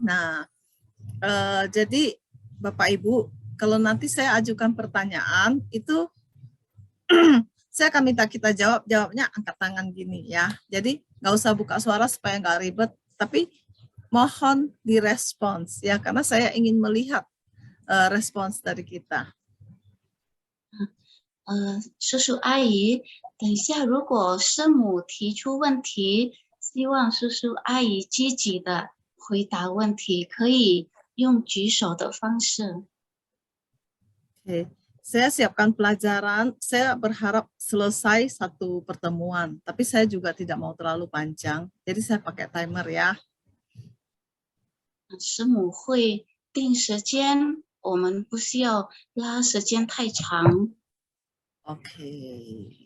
Nah, jadi Bapak Ibu, kalau nanti saya ajukan pertanyaan, itu saya akan minta kita jawabnya angkat tangan gini ya. Jadi nggak usah buka suara supaya nggak ribet, tapi mohon direspons ya, karena saya ingin melihat respons dari kita. 叔叔阿姨，等一下，如果师母提出问题，希望叔叔阿姨积极的回答问题，可以用举手的方式。Oke. Saya siapkan pelajaran, saya berharap selesai satu pertemuan, tapi saya juga tidak mau terlalu panjang, jadi saya pakai timer ya. 师母会定时间，我们不需要拉时间太长。Oke.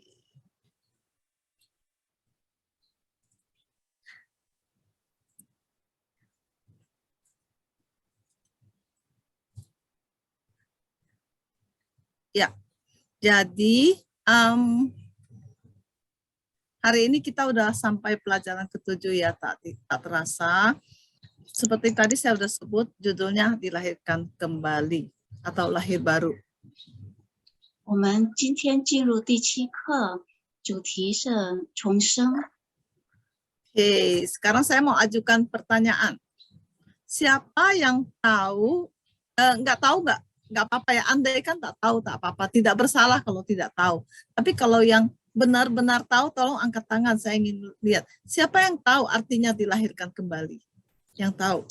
Ya, jadi hari ini kita udah sampai pelajaran ke-7 ya, tak terasa. Seperti tadi saya sudah sebut, judulnya dilahirkan kembali atau lahir baru. 我们今天进入第7课，主题是重生。Oke, sekarang saya mau ajukan pertanyaan. Siapa yang tahu? Nggak apa-apa ya. Andai kan tak tahu, tak apa-apa. Tidak bersalah kalau tidak tahu. Tapi kalau yang benar-benar tahu, tolong angkat tangan. Saya ingin lihat. Siapa yang tahu artinya dilahirkan kembali? Yang tahu?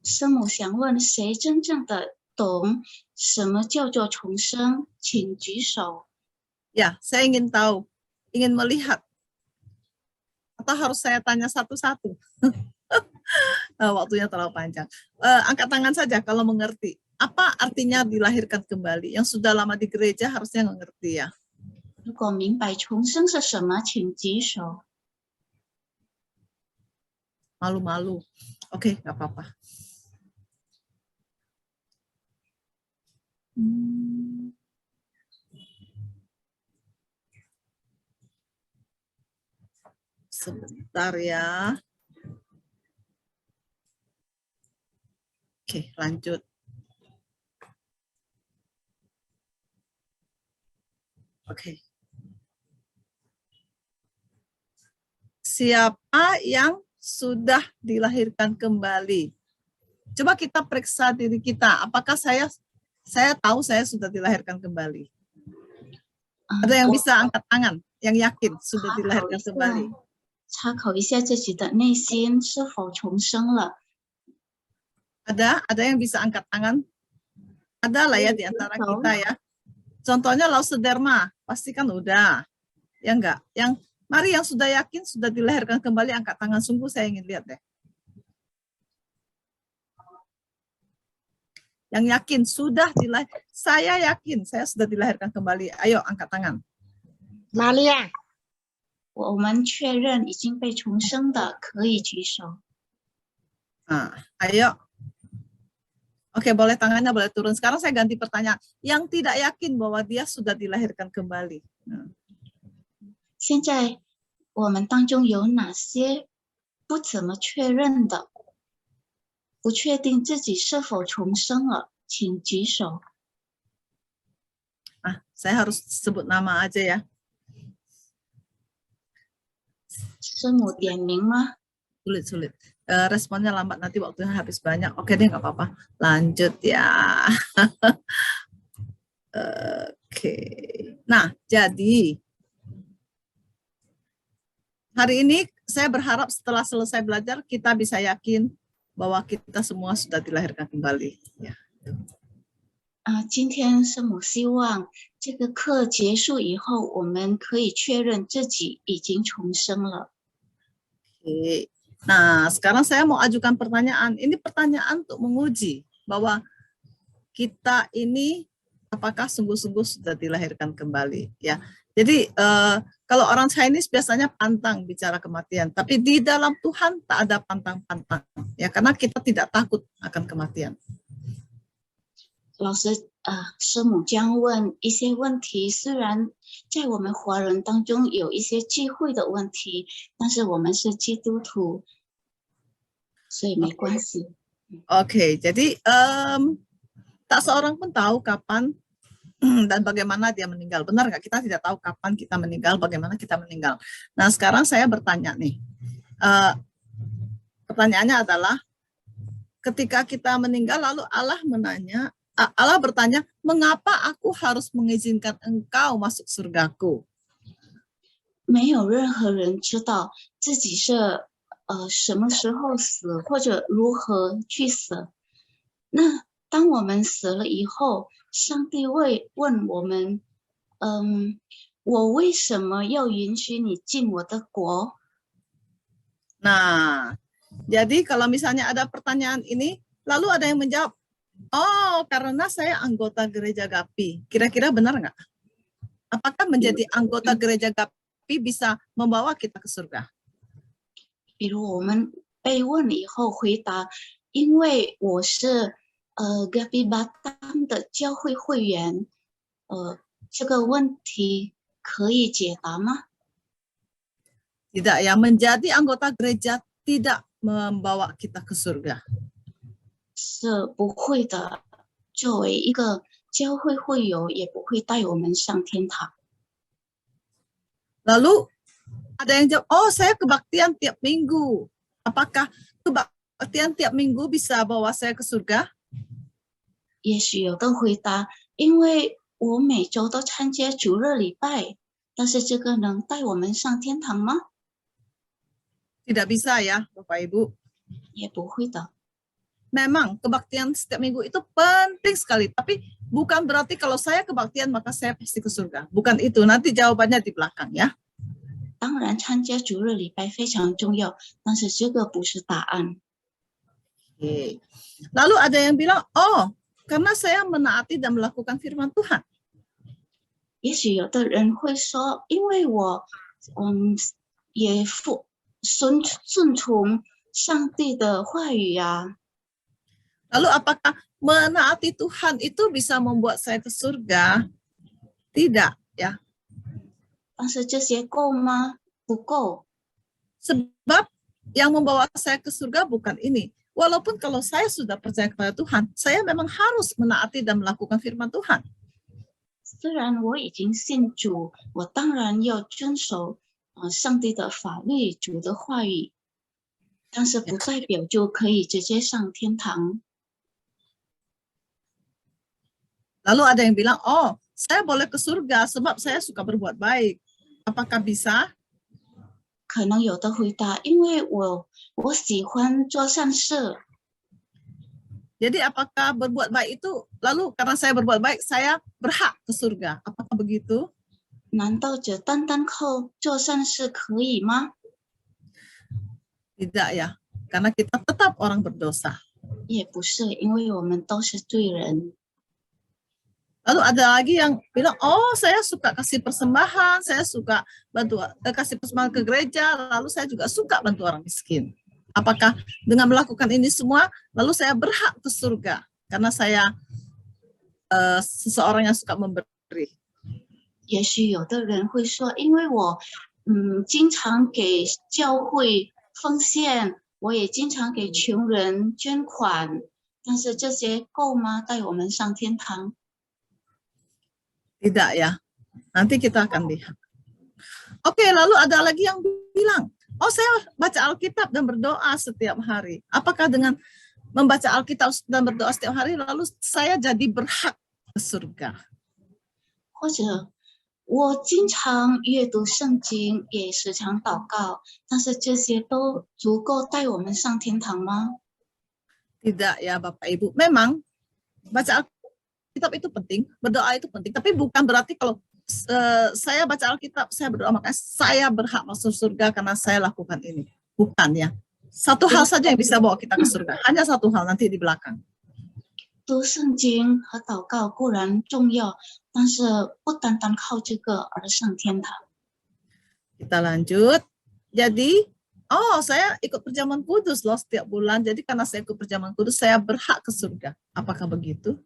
师母想问，谁真正的懂什么叫做重生？请举手。 Ya, saya ingin tahu, ingin melihat. Atau harus saya tanya satu-satu? Waktunya terlalu panjang. Angkat tangan saja kalau mengerti. Apa artinya dilahirkan kembali? Yang sudah lama di gereja harusnya mengerti ya. 如果明白重生是什么，请举手。 Malu-malu. Oke, nggak apa-apa. Sebentar ya. Oke, lanjut. Oke. Siapa yang sudah dilahirkan kembali? Coba kita periksa diri kita. Apakah saya tahu saya sudah dilahirkan kembali? Ada yang bisa angkat tangan, yang yakin sudah dilahirkan kembali? 查考一下自己的内心是否重生了。 Ada yang bisa angkat tangan? Ada lah ya di antara kita ya. Contohnya Lausuderma, pasti kan udah. Ya enggak? Mari yang sudah yakin sudah dilahirkan kembali, angkat tangan. Sungguh saya ingin lihat deh. Yang yakin sudah dilahirkan, saya yakin saya sudah dilahirkan kembali. Ayo angkat tangan. Maria. 我们确认已经被重生的，可以举手。 Nah, ayo. Oke, boleh tangannya boleh turun. Sekarang saya ganti pertanyaan. Yang tidak yakin bahwa dia sudah dilahirkan kembali. 现在我们当中有哪些不怎么确认的，不确定自己是否重生了，请举手。 Saya harus sebut nama aja ya. 师母点名吗？ Sulit. Responnya lambat, nanti waktunya habis banyak. Oke deh, nggak apa-apa. Lanjut ya. Oke. Nah, jadi hari ini saya berharap setelah selesai belajar kita bisa yakin bahwa kita semua sudah dilahirkan kembali. Ya. 今天师母希望这个课结束以后，我们可以确认自己已经重生了。 Oke. Nah, sekarang saya mau ajukan pertanyaan. Ini pertanyaan untuk menguji bahwa kita ini apakah sungguh-sungguh sudah dilahirkan kembali. Ya. Jadi kalau orang Chinese biasanya pantang bicara kematian, tapi di dalam Tuhan tak ada pantang-pantang. Ya, karena kita tidak takut akan kematian. 老师，师母将问一些问题，虽然在我们华人当中有一些忌讳的问题，但是我们是基督徒。所以没关系。 Oke, jadi tak seorang pun tahu kapan dan bagaimana dia meninggal. Benar nggak? Kita tidak tahu kapan kita meninggal, bagaimana kita meninggal. Nah, sekarang saya bertanya nih. Pertanyaannya adalah, ketika kita meninggal, lalu Allah bertanya, mengapa aku harus mengizinkan engkau masuk surgaku? 没有任何人知道自己是什么时候死，或者如何去死。那当我们死了以后，上帝会问我们，我为什么要允许你进我的国？ Nah, jadi kalau misalnya ada pertanyaan ini, lalu ada yang menjawab, oh, karena saya anggota gereja GAPI. Kira-kira benar nggak? Apakah menjadi anggota gereja GAPI bisa membawa kita ke surga? 比如我们被问以后回答，因为我是Gapi Batam 的教会会员，这个问题可以解答吗？ Tidak ya, menjadi anggota gereja tidak membawa kita ke surga. 是不会的，作为一个教会会友，也不会带我们上天堂。 Lalu ada yang jawab, oh saya kebaktian tiap minggu. Apakah kebaktian tiap minggu bisa bawa saya ke surga? 也许有的回答，因为我每周都参加主日礼拜，但是这个能带我们上天堂吗？ Tidak bisa ya, Bapak Ibu. 也不会的。 Memang kebaktian setiap minggu itu penting sekali, tapi bukan berarti kalau saya kebaktian maka saya pasti ke surga. Bukan itu, nanti jawabannya di belakang ya. 当然，参加主日礼拜非常重要，但是这个不是答案。 Oke. Lalu ada yang bilang, oh karena saya menaati dan melakukan firman Tuhan. 也许有的人会说，因为我也顺从上帝的话语呀。 Lalu apakah menaati Tuhan itu bisa membuat saya ke surga? Tidak ya. 但是这些够吗？不够。 Sebab yang membawa saya ke surga bukan ini. Walaupun kalau saya sudah percaya kepada Tuhan, saya memang harus menaati dan melakukan firman Tuhan. 虽然我已经信主，我当然要遵守上帝的法律、主的话语，但是不代表就可以直接上天堂。 Lalu ada yang bilang, oh saya boleh ke surga sebab saya suka berbuat baik. Apakah bisa? 可能有的回答，因为我喜欢做善事。 Jadi apakah berbuat baik itu, lalu karena saya berbuat baik, saya berhak ke surga? Apakah begitu? 难道只单单靠做善事可以吗？ Tidak ya, karena kita tetap orang berdosa. 也不是，因为我们都是罪人。 Lalu ada lagi yang bilang, oh saya suka kasih persembahan, saya suka bantu kasih persembahan ke gereja, lalu saya juga suka bantu orang miskin. Apakah dengan melakukan ini semua, lalu saya berhak ke surga? Karena saya seseorang yang suka memberi. 也许有的人会说，因为我经常给教会奉献，我也经常给穷人捐款，但是这些够吗？带我们上天堂？ Tidak ya, nanti kita akan lihat. Oke, lalu ada lagi yang bilang, oh saya baca Alkitab dan berdoa setiap hari. Apakah dengan membaca Alkitab dan berdoa setiap hari, lalu saya jadi berhak ke surga? 或者我经常阅读圣经，也时常祷告，但是这些都足够带我们上天堂吗？ Tidak ya Bapak Ibu, memang baca Alkitab itu penting, berdoa itu penting, tapi bukan berarti kalau saya baca Alkitab, saya berdoa, makanya saya berhak masuk surga karena saya lakukan ini. Bukan ya. Satu hal saja yang bisa bawa kita ke surga, hanya satu hal nanti di belakang. 读圣经和祷告固然重要，但是不单单靠这个而上天堂。 Kita lanjut. Jadi, oh saya ikut perjamuan kudus loh setiap bulan. Jadi karena saya ikut perjamuan kudus, saya berhak ke surga. Apakah begitu?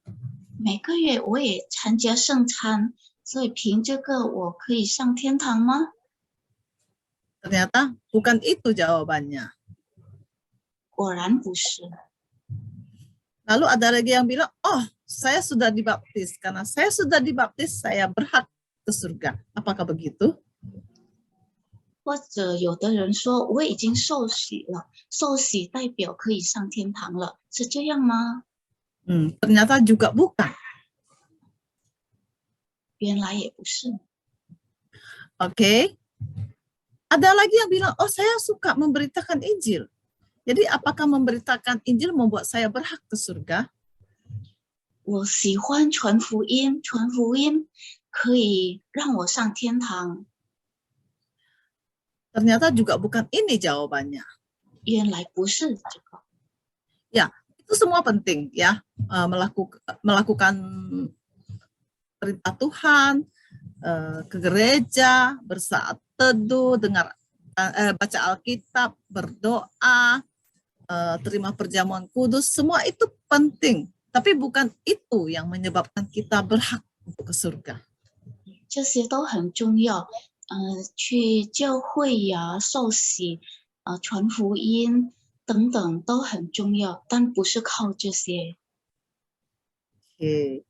每个月我也参加圣餐，所以凭这个我可以上天堂吗？ Ternyata bukan itu jawabannya. 果然不是。 Lalu ada lagi yang bilang, oh saya sudah dibaptis. Karena saya sudah dibaptis, saya berhak ke surga. Apakah begitu? 或者有的人说我已经受洗了，受洗代表可以上天堂了，是这样吗？ Ternyata juga bukan. 原来也不是。 Oke. Ada lagi yang bilang, oh saya suka memberitakan Injil. Jadi apakah memberitakan Injil membuat saya berhak ke surga? 我喜欢传福音，传福音可以让我上天堂。 Ternyata juga bukan ini jawabannya. 原来不是这个。 Ya, itu semua penting ya. Melakukan perintah Tuhan, ke gereja, bersaat teduh, baca Alkitab, berdoa, terima perjamuan kudus, semua itu penting. Tapi bukan itu yang menyebabkan kita berhak untuk ke surga. 这些都很重要。去教会呀、受洗、传福音等等都很重要，但不是靠这些。 Oke.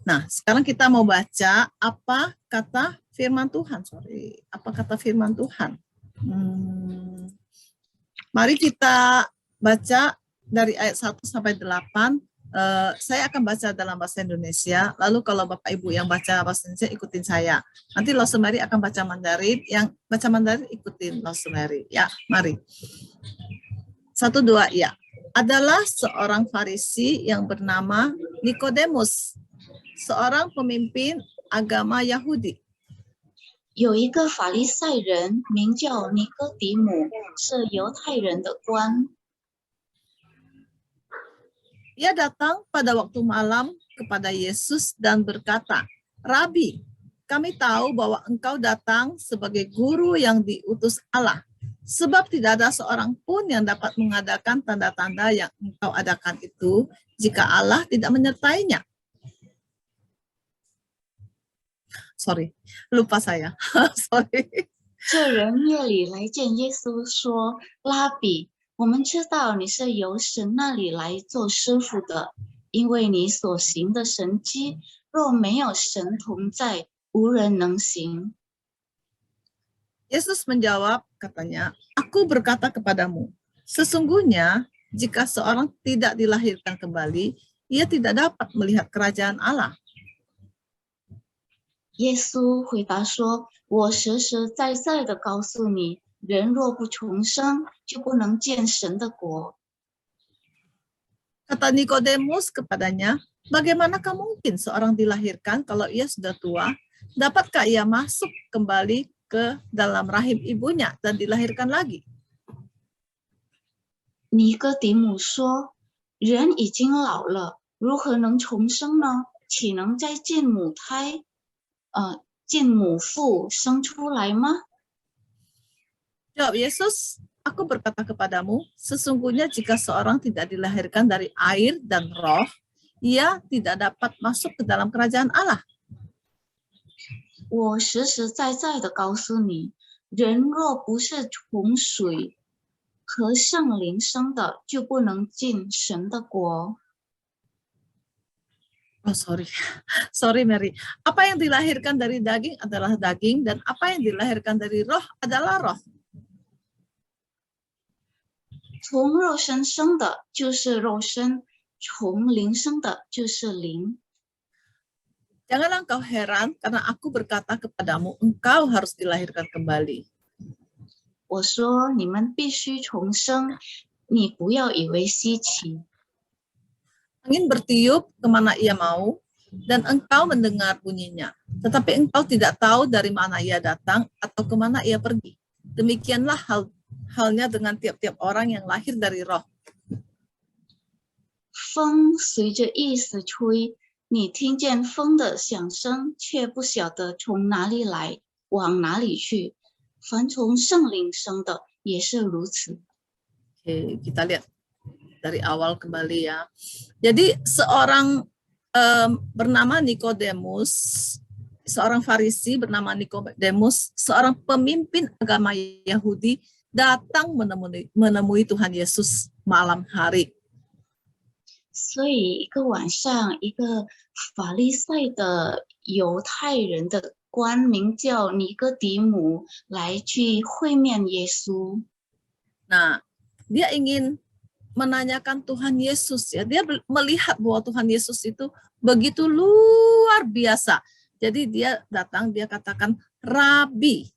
Nah, sekarang kita mau baca apa kata firman Tuhan. Apa kata firman Tuhan? Mari kita baca dari ayat 1 sampai 8. Saya akan baca dalam bahasa Indonesia. Lalu kalau Bapak Ibu yang baca bahasa Indonesia ikutin saya. Nanti Rosemary akan baca Mandarin. Yang baca Mandarin ikutin Rosemary. Ya, mari. 1, 2, ya. Adalah seorang Farisi yang bernama Nikodemus, seorang pemimpin agama Yahudi. 有一个法利赛人名叫尼哥底母，是犹太人的官。 Ia datang pada waktu malam kepada Yesus dan berkata, Rabi, kami tahu bahwa engkau datang sebagai guru yang diutus Allah, sebab tidak ada seorang pun yang dapat mengadakan tanda-tanda yang engkau adakan itu jika Allah tidak menyertainya. Sorry, lupa saya. Sorry. 这人夜里来见耶稣，说：“拉比，我们知道你是由神那里来做师傅的，因为你所行的神迹，若没有神同在，无人能行。” Yesus menjawab, katanya, aku berkata kepadamu, sesungguhnya jika seorang tidak dilahirkan kembali, ia tidak dapat melihat kerajaan Allah. 耶稣回答说：“我实实在在的告诉你，人若不重生，就不能见神的国。” Kata Nikodemus kepadanya, bagaimanakah mungkin seorang dilahirkan kalau ia sudah tua? Dapatkah ia masuk kembali ke dalam rahim ibunya dan dilahirkan lagi? 尼哥底母说：“人已经老了，如何能重生呢？岂能再见母腹生出来吗？” Jawab Yesus, aku berkata kepadamu, sesungguhnya jika seorang tidak dilahirkan dari air dan roh, ia tidak dapat masuk ke dalam kerajaan Allah. 我实实在在的告诉你，人若不是从水和圣灵生的，就不能进神的国。 Oh, sorry Mary. Apa yang dilahirkan dari daging adalah daging, dan apa yang dilahirkan dari roh adalah roh. 从肉身生的就是肉身，从灵生的就是灵。 Janganlah engkau heran karena aku berkata kepadamu, engkau harus dilahirkan kembali. 我说你们必须重生，你不要以为稀奇。 Angin bertiup kemana ia mau, dan engkau mendengar bunyinya. Tetapi engkau tidak tahu dari mana ia datang atau kemana ia pergi. Demikianlah halnya dengan tiap-tiap orang yang lahir dari roh. 风随着意思吹，你听见风的响声，却不晓得从哪里来，往哪里去。凡从圣灵生的也是如此。 Oke, kita lihat dari awal kembali ya. Jadi seorang bernama Nikodemus, seorang Farisi bernama Nikodemus, seorang pemimpin agama Yahudi, datang menemui Tuhan Yesus malam hari. 所以一个晚上，一个法利赛的犹太人的官名叫尼哥底母来去会面耶稣。 Nah, dia ingin menanyakan Tuhan Yesus ya. Dia melihat bahwa Tuhan Yesus itu begitu luar biasa. Jadi dia datang, dia katakan, Rabi,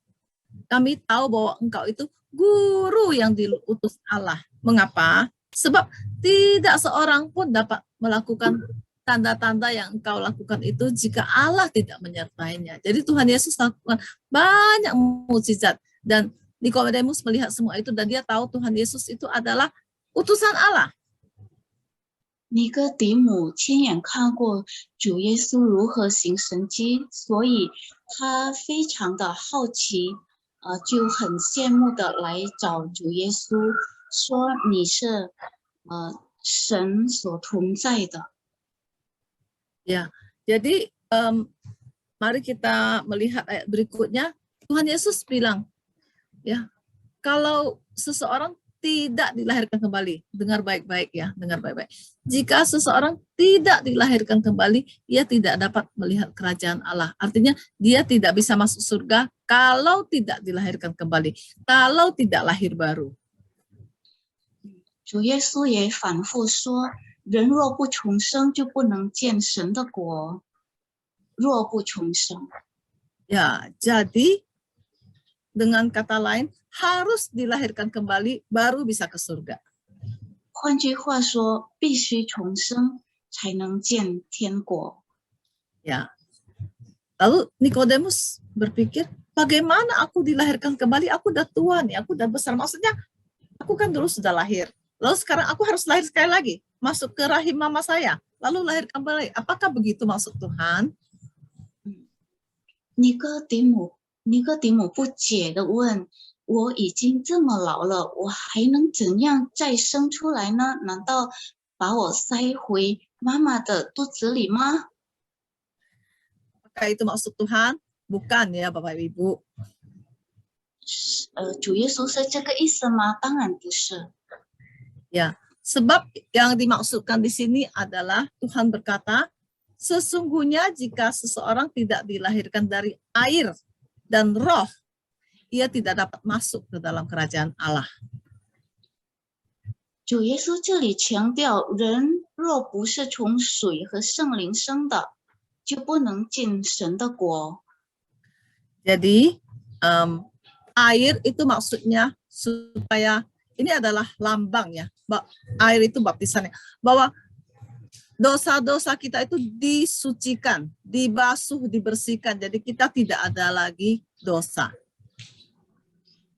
kami tahu bahwa engkau itu guru yang diutus Allah. Mengapa? Sebab tidak seorang pun dapat melakukan tanda-tanda yang engkau lakukan itu jika Allah tidak menyertainya. Jadi Tuhan Yesus lakukan banyak mukjizat, dan Nikodemus melihat semua itu dan dia tahu Tuhan Yesus itu adalah utusan Allah. 尼哥底母亲眼看过主耶稣如何行神迹，所以他非常的好奇，就很羡慕的来找主耶稣，说你是神所同在的。 Ya, jadi mari kita melihat ayat berikutnya. Tuhan Yesus bilang, ya, kalau seseorang tidak dilahirkan kembali, dengar baik-baik ya, dengar baik-baik. Jika seseorang tidak dilahirkan kembali, ia tidak dapat melihat kerajaan Allah. Artinya dia tidak bisa masuk surga kalau tidak dilahirkan kembali, kalau tidak lahir baru. 主耶稣也反复说，人若不重生，就不能见神的国。若不重生， Ya, jadi dengan kata lain harus dilahirkan kembali baru bisa ke surga. 换句话说，必须重生才能见天国。 Ya. Lalu Nikodemus berpikir, bagaimana aku dilahirkan kembali? Aku udah tua nih, aku udah besar. Maksudnya, aku kan dulu sudah lahir. Lalu sekarang aku harus lahir sekali lagi, masuk ke rahim mama saya, lalu lahir kembali. Apakah begitu maksud Tuhan? 尼哥底母不解地问：“我已经这么老了，我还能怎样再生出来呢？难道把我塞回妈妈的肚子里吗？” Apakah itu maksud Tuhan? Bukan ya Bapak Ibu. 主耶稣是这个意思吗？当然不是。 Ya, sebab yang dimaksudkan di sini adalah Tuhan berkata, sesungguhnya jika seseorang tidak dilahirkan dari air dan roh, ia tidak dapat masuk ke dalam kerajaan Allah. 主耶稣这里强调，人若不是从水和圣灵生的，就不能进神的国。 Jadi air itu maksudnya supaya ini adalah lambang ya, air itu baptisannya, bahwa dosa-dosa kita itu disucikan, dibasuh, dibersihkan, jadi kita tidak ada lagi dosa.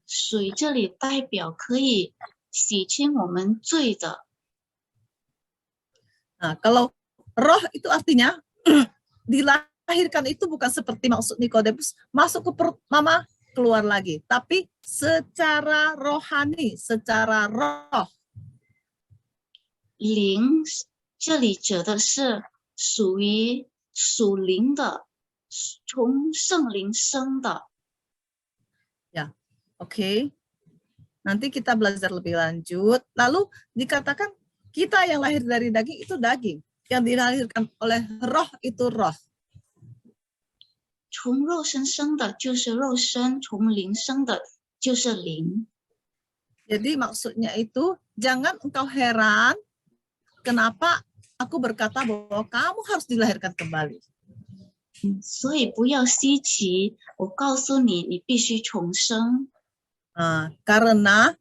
水这里代表可以洗清我们罪的。 Nah, kalau roh itu artinya dilahirkan itu bukan seperti maksud Nikodemus, masuk ke perut mama, keluar lagi, tapi secara rohani, secara roh. 灵这里指的是属于属灵的，从圣灵生的。 Ya, oke. Nanti kita belajar lebih lanjut. Lalu dikatakan kita yang lahir dari daging itu daging, yang dilahirkan oleh roh itu roh. 从肉身生的就是肉身，从灵生的就是灵。 Jadi maksudnya itu jangan engkau heran kenapa aku berkata bahwa kamu harus dilahirkan kembali. 所以不要稀奇，我告诉你，你必须重生。 Karena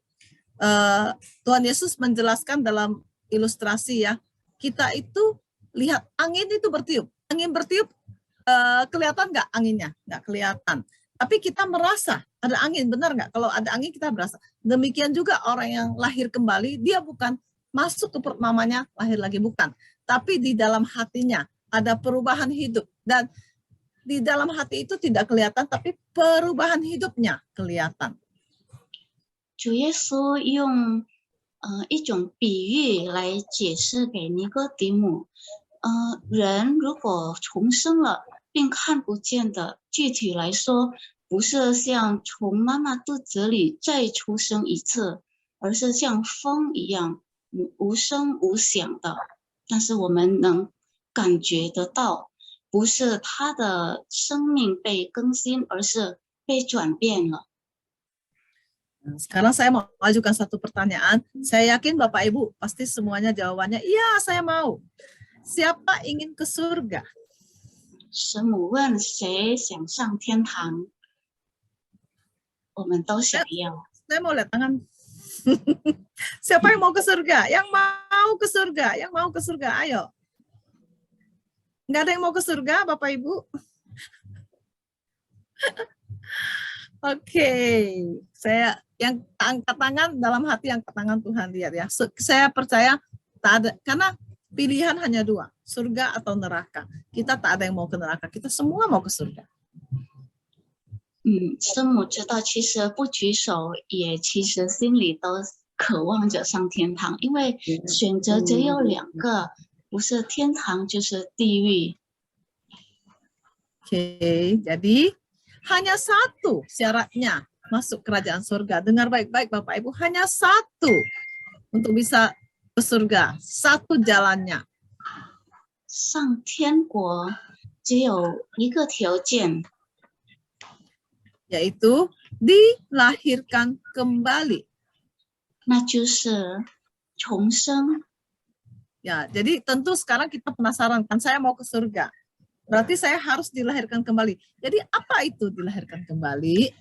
Tuhan Yesus menjelaskan dalam ilustrasi ya, kita itu lihat angin itu bertiup. Angin bertiup kelihatan nggak anginnya? Nggak kelihatan. Tapi kita merasa ada angin, benar nggak? Kalau ada angin kita berasa. Demikian juga orang yang lahir kembali, dia bukan masuk ke perut mamanya, lahir lagi, bukan. Tapi di dalam hatinya ada perubahan hidup. Dan di dalam hati itu tidak kelihatan, tapi perubahan hidupnya kelihatan. 主耶稣用一种比喻来解释给尼哥底母，人如果重生了并看不见的，具体来说，不是像从妈妈肚子里再出生一次，而是像风一样，无声无响的。但是我们能感觉得到，不是他的生命被更新，而是被转变了。 Sekarang saya mau ajukan satu pertanyaan. Saya yakin Bapak Ibu pasti semuanya jawabannya iya, saya mau. Siapa ingin ke surga? 师母问谁想上天堂，我们都想要。 Saya mau lihat tangan. Siapa yang mau ke surga? Yang mau ke surga, yang mau ke surga, ayo. Nggak ada yang mau ke surga, Bapak Ibu? Oke, saya yang angkat tangan dalam hati angkat tangan Tuhan lihat ya. Saya percaya tak ada, karena pilihan hanya dua, surga atau neraka. Kita tak ada yang mau ke neraka, kita semua mau ke surga. 师母知道，其实不举手，也其实心里都渴望着上天堂，因为选择只有两个，不是天堂就是地狱。 Oke, jadi hanya satu syaratnya masuk kerajaan surga. Dengar baik-baik Bapak Ibu, hanya satu untuk bisa ke surga, satu jalannya. 上天国只有一个条件， yaitu dilahirkan kembali. 那就是重生。 Ya, jadi tentu sekarang kita penasaran kan, saya mau ke surga. Berarti saya harus dilahirkan kembali. Jadi apa itu dilahirkan kembali?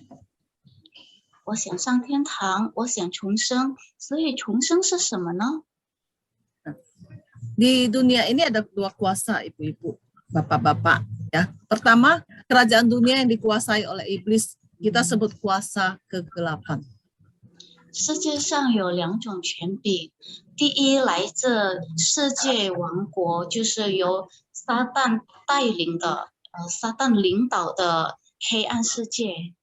我想上天堂，我想重生，所以重生是什么呢？ Di dunia ini ada dua kuasa, ibu-ibu, bapak-bapak. Ya, pertama kerajaan dunia yang dikuasai oleh iblis, kita sebut kuasa kegelapan. 世界上有两种权柄，第一来自世界王国，就是由撒旦带领的，撒旦领导的黑暗世界。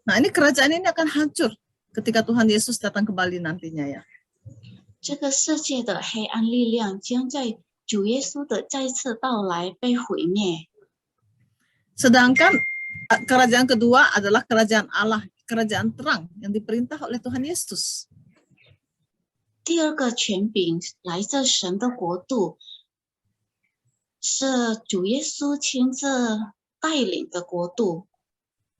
Nah, ini kerajaan ini akan hancur ketika Tuhan Yesus datang kembali nantinya ya. 这个世界的黑暗力量将在主耶稣的再次到来被毁灭。 Sedangkan kerajaan kedua adalah kerajaan Allah, kerajaan terang yang diperintah oleh Tuhan Yesus. 第二个权柄来自神的国度，是主耶稣亲自带领的国度。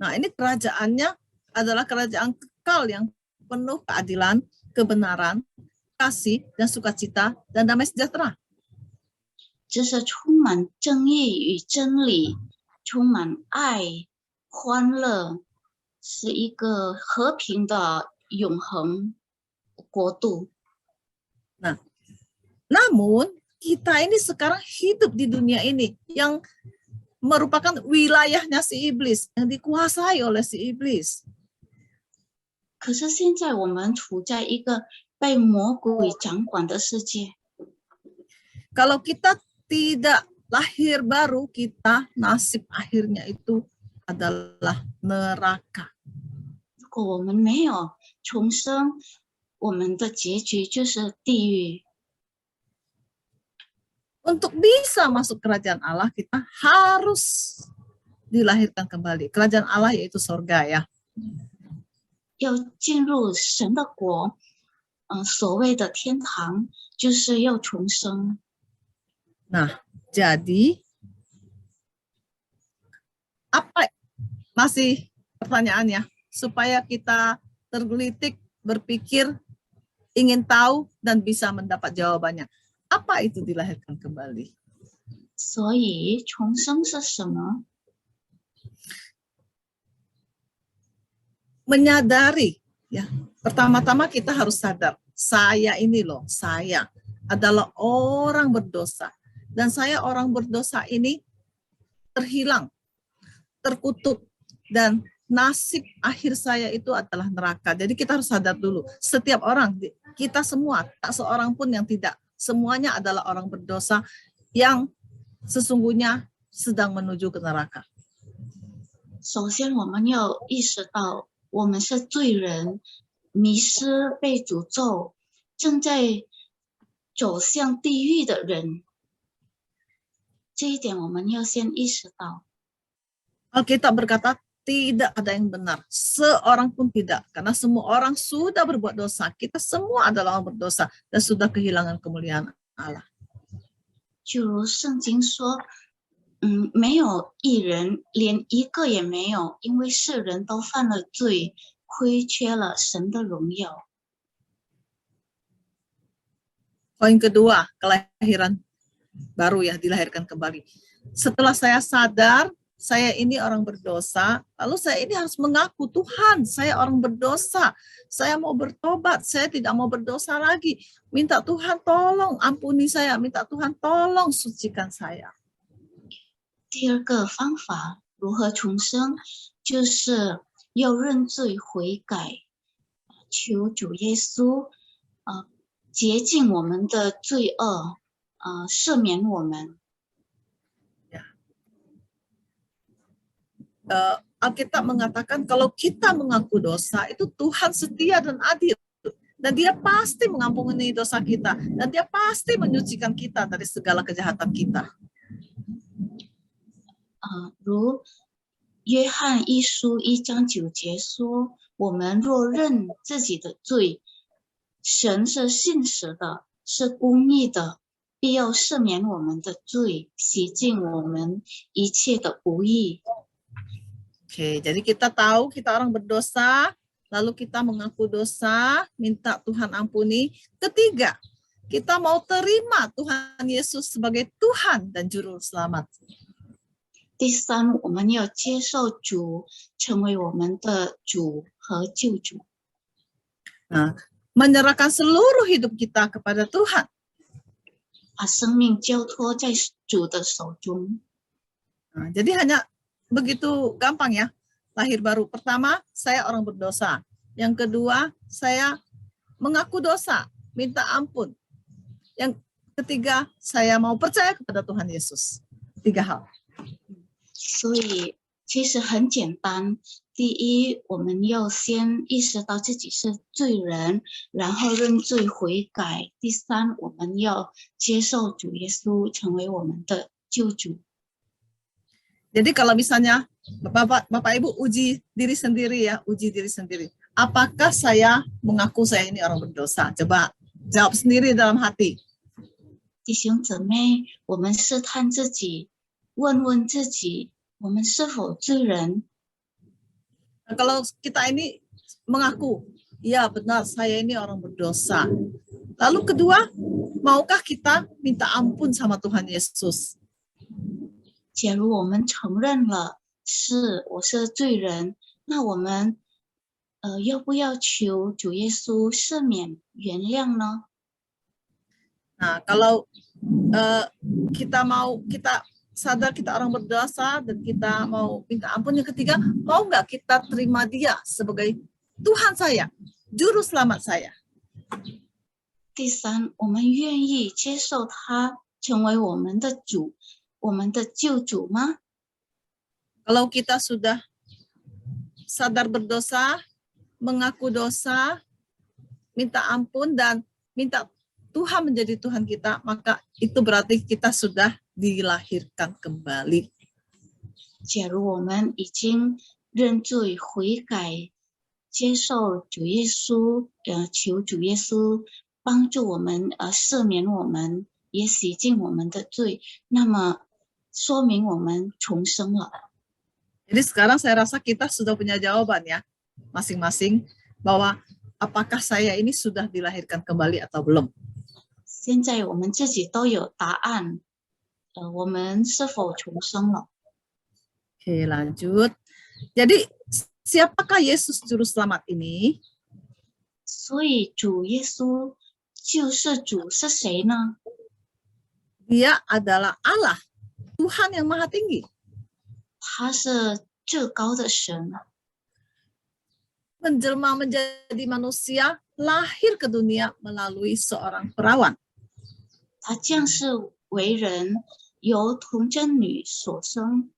Nah, ini kerajaannya adalah kerajaan kekal yang penuh keadilan, kebenaran, kasih, dan sukacita, dan damai sejahtera. 这是充满正义与真理，充满爱、欢乐，是一个和平的永恒国度。 Namun, kita ini sekarang hidup di dunia ini yang merupakan wilayahnya si iblis, yang dikuasai oleh si iblis. 可是现在我们处在一个被魔鬼掌管的世界。 Kalau kita tidak lahir baru, kita nasib akhirnya itu adalah neraka. 如果我们没有重生，我们的结局就是地狱。 Untuk bisa masuk kerajaan Allah, kita harus dilahirkan kembali. Kerajaan Allah yaitu surga ya. 要进入神的国，所谓的天堂，就是要重生。 Nah, jadi apa masih pertanyaannya supaya kita tergelitik, berpikir, ingin tahu dan bisa mendapat jawabannya. Apa itu dilahirkan kembali? 所以重生是什么？ Menyadari ya. Pertama-tama kita harus sadar, saya ini loh, saya adalah orang berdosa. Dan saya orang berdosa ini terhilang, terkutuk, dan nasib akhir saya itu adalah neraka. Jadi kita harus sadar dulu, setiap orang, kita semua, tak seorang pun yang tidak. Semuanya adalah orang berdosa yang sesungguhnya sedang menuju ke neraka. 首先，我们要意识到我们是罪人，迷失、被诅咒，正在走向地狱的人。这一点我们要先意识到。 Alkitab berkata, tidak ada yang benar, seorang pun tidak, karena semua orang sudah berbuat dosa. Kita semua adalah orang berdosa dan sudah kehilangan kemuliaan Allah. 就如圣经说，没有一人，连一个也没有，因为世人都犯了罪，亏缺了神的荣耀。 Poin kedua, kelahiran baru ya, dilahirkan kembali. Setelah saya sadar, saya ini orang berdosa, lalu saya ini harus mengaku, Tuhan, saya orang berdosa, saya mau bertobat, saya tidak mau berdosa lagi. Minta Tuhan tolong ampuni saya, minta Tuhan tolong sucikan saya. 第二个方法如何重生，就是要认罪悔改，求主耶稣洁净我们的罪恶，赦免我们。 Alkitab mengatakan kalau kita mengaku dosa, itu Tuhan setia dan adil. Dan dia pasti mengampuni dosa kita. Dan dia pasti menyucikan kita dari segala kejahatan kita. 如约翰一书1章9节说，我们若认自己的罪，神是信实的，是公义的，必要赦免我们的罪，洗净我们一切的不义。 Oke, jadi kita tahu kita orang berdosa, lalu kita mengaku dosa, minta Tuhan ampuni. Ketiga, kita mau terima Tuhan Yesus sebagai Tuhan dan Juru Selamat. 第三，我们要接受主成为我们的主和救主。 Nah, menyerahkan seluruh hidup kita kepada Tuhan. 把生命交托在主的手中。 Nah, jadi hanya begitu gampang ya, lahir baru. Pertama, saya orang berdosa. Yang kedua, saya mengaku dosa, minta ampun. Yang ketiga, saya mau percaya kepada Tuhan Yesus. 3 hal. 所以其实很简单。第一，我们要先意识到自己是罪人，然后认罪悔改。第三，我们要接受主耶稣成为我们的救主。 Jadi kalau misalnya Bapak Ibu uji diri sendiri ya, uji diri sendiri. Apakah saya mengaku saya ini orang berdosa? Coba jawab sendiri dalam hati. 弟兄姊妹，我们试探自己，问问自己，我们是否罪人？ Nah, kalau kita ini mengaku, ya benar saya ini orang berdosa. Lalu kedua, maukah kita minta ampun sama Tuhan Yesus? 假如我们承认了我是罪人，那我们要不要求主耶稣赦免原谅呢？ Nah, kalau kita sadar kita orang berdosa dan kita mau minta ampun, yang ketiga, mau nggak kita terima dia sebagai Tuhan saya, Juru Selamat saya? 第三，我们愿意接受他成为我们的主，我们的救主吗？ Kalau kita sudah sadar berdosa, mengaku dosa, minta ampun dan minta Tuhan menjadi Tuhan kita, maka itu berarti kita sudah dilahirkan kembali. 假如我们已经认罪悔改，接受主耶稣，求主耶稣帮助我们，赦免我们，也洗净我们的罪，那么说明我们重生了。 Jadi sekarang saya rasa kita sudah punya jawaban ya, masing-masing, bahwa apakah saya ini sudah dilahirkan kembali atau belum. 现在我们自己都有答案，我们是否重生了？ Oke, lanjut. Jadi siapakah Yesus Juru Selamat ini? 所以主耶稣救世主是谁呢？ Dia adalah Allah, Tuhan yang Maha Tinggi. 他是至高的神， Menjelma menjadi manusia, lahir ke dunia melalui seorang perawan. 他降世为人，由童贞女所生。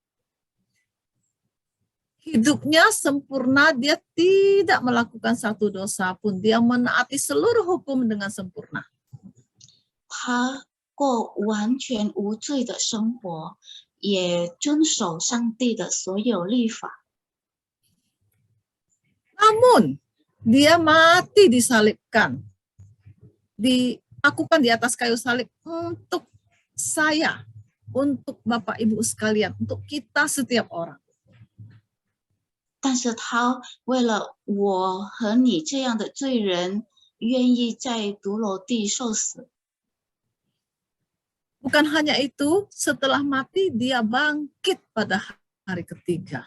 Hidupnya sempurna, dia tidak melakukan satu dosa pun. Dia menaati seluruh hukum dengan sempurna. 他过完全无罪的生活，也遵守上帝的所有律法。namun dia mati disalibkan, dilakukan di atas kayu salib untuk saya, untuk Bapak Ibu sekalian, untuk kita setiap orang. 但是他为了我和你这样的罪人，愿意在独楼地受死。 Bukan hanya itu, setelah mati dia bangkit pada hari ketiga.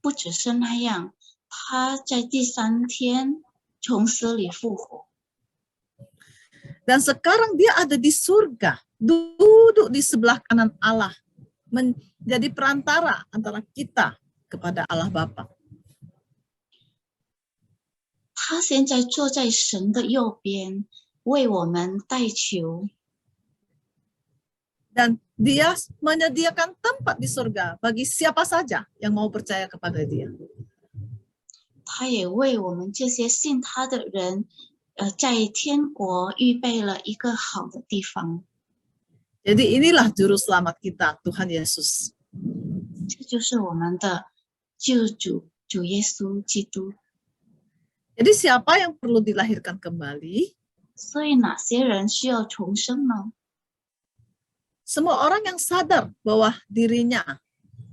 不只是那样，他在第3天从死里复活。 Dan sekarang dia ada di surga, duduk di sebelah kanan Allah, menjadi perantara antara kita kepada Allah Bapa. 他现在坐在神的右边，为我们代求。 Dan dia menyediakan tempat di surga bagi siapa saja yang mau percaya kepada dia. 他也为我们这些信他的人，在天国预备了一个好的地方。 Jadi inilah juru selamat kita, Tuhan Yesus. 这就是我们的救主，主耶稣基督。 Jadi siapa yang perlu dilahirkan kembali? 所以哪些人需要重生呢？ Semua orang yang sadar bahwa dirinya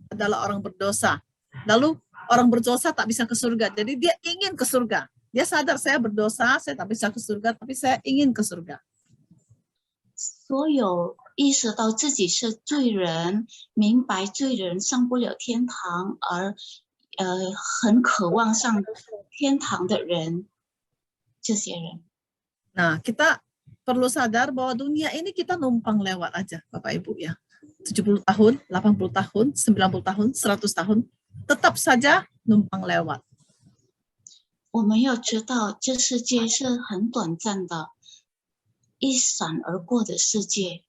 adalah orang berdosa. Lalu orang berdosa tak bisa ke surga. Jadi dia ingin ke surga. Dia sadar saya berdosa, saya tak bisa ke surga, tapi saya ingin ke surga. 所有意识到自己是罪人，明白罪人上不了天堂，而很渴望上天堂的人，这些人。 Nah, kita perlu sadar bahwa dunia ini kita numpang lewat aja, Bapak Ibu ya. 70 tahun, 80 tahun, 90 tahun, 100 tahun, tetap saja numpang lewat. 我们要知道，这世界是很短暂的，一闪而过的世界。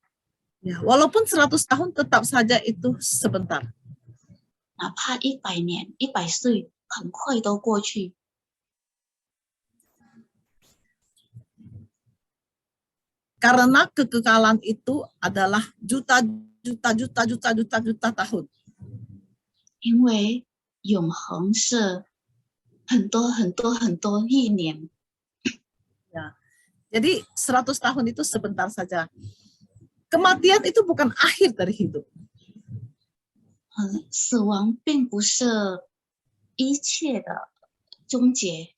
Ya, walaupun 100 tahun tetap saja itu sebentar. 哪怕100年、100岁，很快都过去。 Karena kekekalan itu adalah juta tahun. 因为永恒是很多亿年。 Ya. Jadi 100 tahun itu sebentar saja. Kematian itu bukan akhir dari hidup. 死亡并不是一切的终结。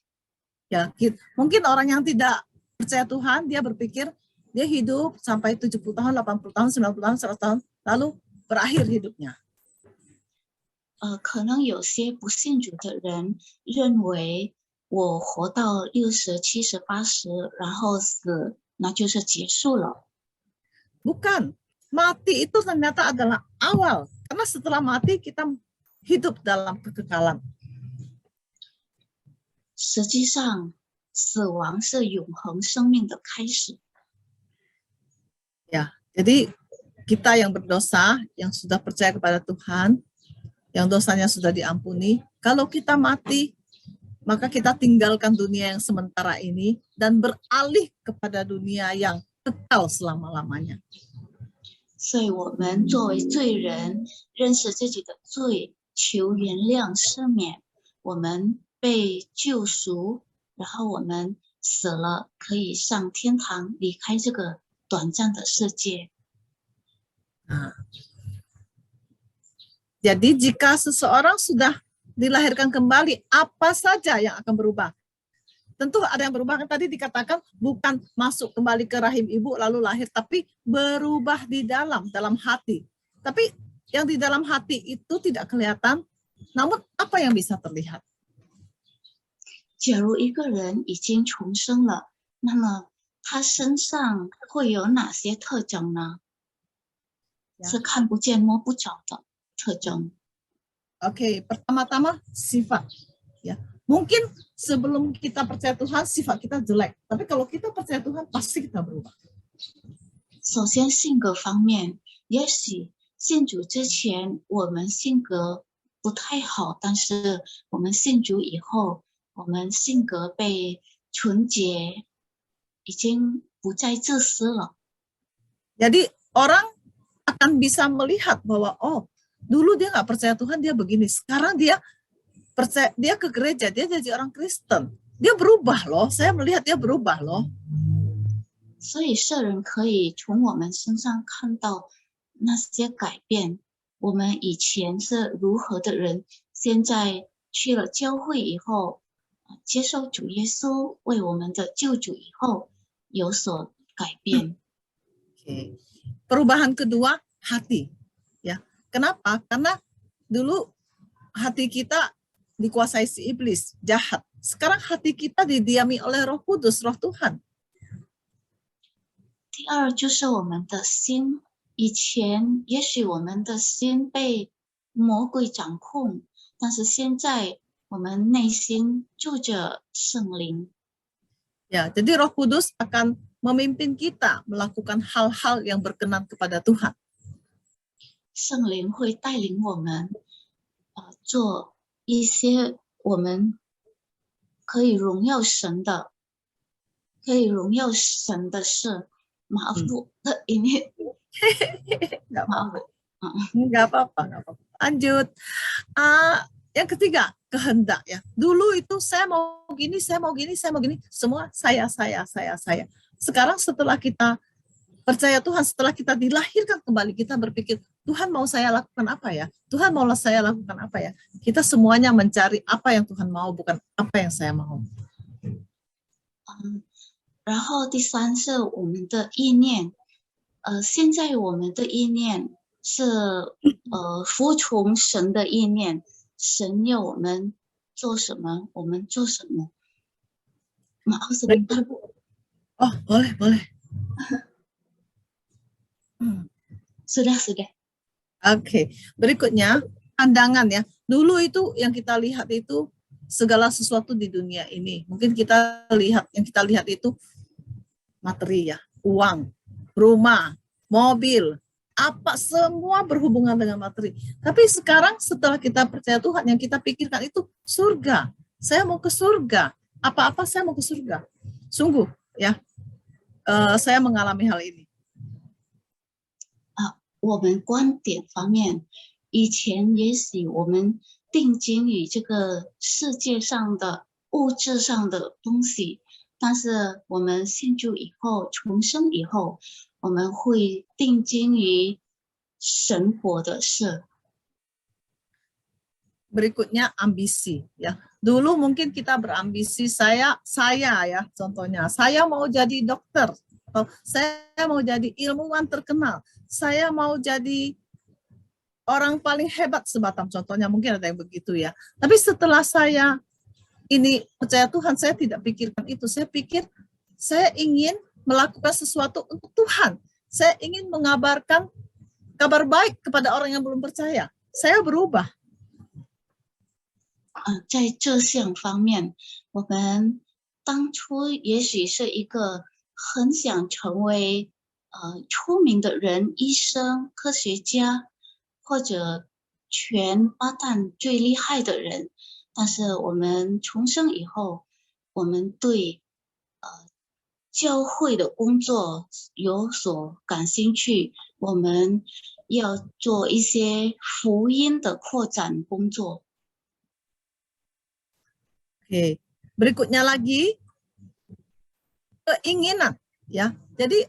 Ya, mungkin orang yang tidak percaya Tuhan, dia berpikir dia hidup sampai 70 tahun, 80 tahun, 90 tahun, 100 tahun, lalu berakhir hidupnya. 可能有些不信主的人认为我活到60、70、80，然后死，那就是结束了。 Bukan, mati itu ternyata adalah awal. Karena setelah mati kita hidup dalam kekekalan. 实际上，死亡是永恒生命的开始。 Ya, jadi kita yang berdosa, yang sudah percaya kepada Tuhan, yang dosanya sudah diampuni, kalau kita mati, maka kita tinggalkan dunia yang sementara ini dan beralih kepada dunia yang kekal selama-lamanya. 所以，我们作为罪人，认识自己的罪，求原谅赦免，我们被救赎，然后我们死了，可以上天堂，离开这个短暂的世界。 Nah, jadi jika seseorang sudah dilahirkan kembali, apa saja yang akan berubah? Tentu ada yang berubah, kan tadi dikatakan bukan masuk kembali ke rahim ibu lalu lahir, tapi berubah di dalam hati. Tapi yang di dalam hati itu tidak kelihatan, namun apa yang bisa terlihat? 假如一个人已经重生了，那么他身上会有哪些特征呢？ 是看不见摸不着的特征。 Oke, pertama-tama sifat. Ya, mungkin sebelum kita percaya Tuhan sifat kita jelek, tapi kalau kita percaya Tuhan pasti kita berubah. 首先性格方面，也许信主之前我们性格不太好，但是我们信主以后，我们性格被纯洁，已经不再自私了。 Jadi orang akan bisa melihat bahwa oh dulu dia nggak percaya Tuhan, dia begini, sekarang dia percaya, dia ke gereja, dia jadi orang Kristen, dia berubah loh. Saya melihat dia berubah loh. 所以圣人可以从我们身上看到那些改变。我们以前是如何的人，现在去了教会以后，接受主耶稣为我们的救主以后，有所改变。Oke. Perubahan kedua, hati. Ya, kenapa? Karena dulu hati kita dikuasai si iblis, jahat. Sekarang hati kita didiami oleh Roh Kudus, Roh Tuhan. 第二就是我们的心，以前也许我们的心被魔鬼掌控，但是现在我们内心住着圣灵。 Ya, jadi Roh Kudus akan memimpin kita melakukan hal-hal yang berkenan kepada Tuhan. 圣灵会带领我们，做一些我们可以荣耀神的事。Maaf Bu, ini Nggak maaf apa-apa. Bu. Nggak apa-apa, nggak apa-apa. Lanjut. Yang ketiga, kehendak ya. Dulu itu saya mau gini, saya mau gini, saya mau gini. Semua saya. Sekarang setelah kita percaya Tuhan, setelah kita dilahirkan kembali, kita berpikir, Tuhan mau saya lakukan apa ya? Tuhan mau saya lakukan apa ya? Kita semuanya mencari apa yang Tuhan mau, bukan apa yang saya mau. 然后第三是我们的意念，现在我们的意念是服从神的意念，神要我们做什么，我们做什么。Maaf sebentar Bu. Oh, boleh. Sudah. Oke. Berikutnya, pandangan ya. Dulu itu yang kita lihat itu segala sesuatu di dunia ini. Mungkin yang kita lihat itu materi ya, uang, rumah, mobil, apa semua berhubungan dengan materi. Tapi sekarang setelah kita percaya Tuhan, yang kita pikirkan itu surga. Saya mau ke surga. Apa-apa saya mau ke surga. Sungguh ya, saya mengalami hal ini. 我们观点方面，以前也许我们定睛于这个世界上的物质上的东西，但是我们信主以后，重生以后，我们会定睛于神国的事。 Berikutnya ambisi ya. Dulu mungkin kita berambisi, saya ya contohnya, saya mau jadi dokter, atau saya mau jadi ilmuwan terkenal, saya mau jadi orang paling hebat sebatam, contohnya mungkin ada yang begitu ya. Tapi setelah saya ini percaya Tuhan, saya tidak pikirkan itu. Saya pikir saya ingin melakukan sesuatu untuk Tuhan. Saya ingin mengabarkan kabar baik kepada orang yang belum percaya. Saya berubah. 在这项方面，我们当初也许是一个很想成为出名的人，医生、科学家，或者全巴旦最厉害的人。但是我们重生以后，我们对教会的工作有所感兴趣，我们要做一些福音的扩展工作。 Oke, berikutnya lagi keinginan ya. Jadi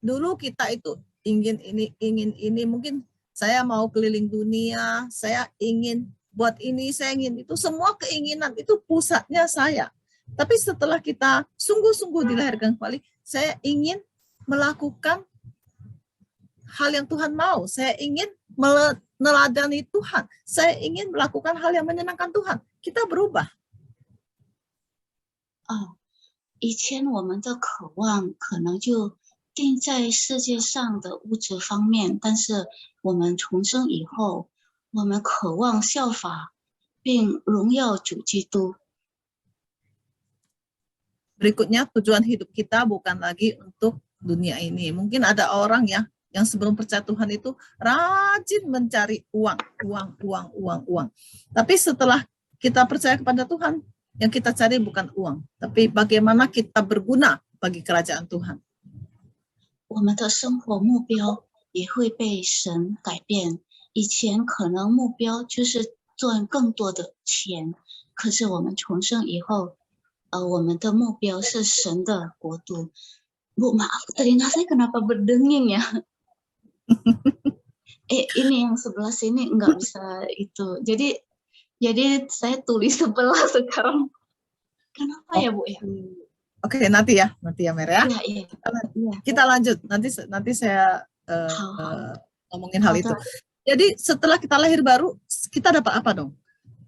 dulu kita itu ingin ini, mungkin saya mau keliling dunia, saya ingin buat ini, saya ingin itu, semua keinginan itu pusatnya saya. Tapi setelah kita sungguh-sungguh dilahirkan kembali, saya ingin melakukan hal yang Tuhan mau. Saya ingin meneladani Tuhan. Saya ingin melakukan hal yang menyenangkan Tuhan. Kita berubah. 以前我们的渴望可能就定在世界上的物质方面，但是我们重生以后，我们渴望效法并荣耀主基督。 Berikutnya, tujuan hidup kita bukan lagi untuk dunia ini. Mungkin ada orang ya yang sebelum percaya Tuhan itu rajin mencari uang. Tapi setelah kita percaya kepada Tuhan, yang kita cari bukan uang, tapi bagaimana kita berguna bagi kerajaan Tuhan. 我们的生活目标也会被神改变。以前可能目标就是赚更多的钱。可是我们重生以后，我们的目标是神的国度。Bu, maaf, telinga saya kenapa berdenging ya? Ini yang sebelah sini nggak bisa itu. Jadi saya tulis sebelah sekarang. Kenapa ya, Bu ya? Oke, nanti ya Mer ya. Iya, iya. Kita lanjut. Nanti saya ngomongin hal itu. Jadi setelah kita lahir baru, kita dapat apa dong?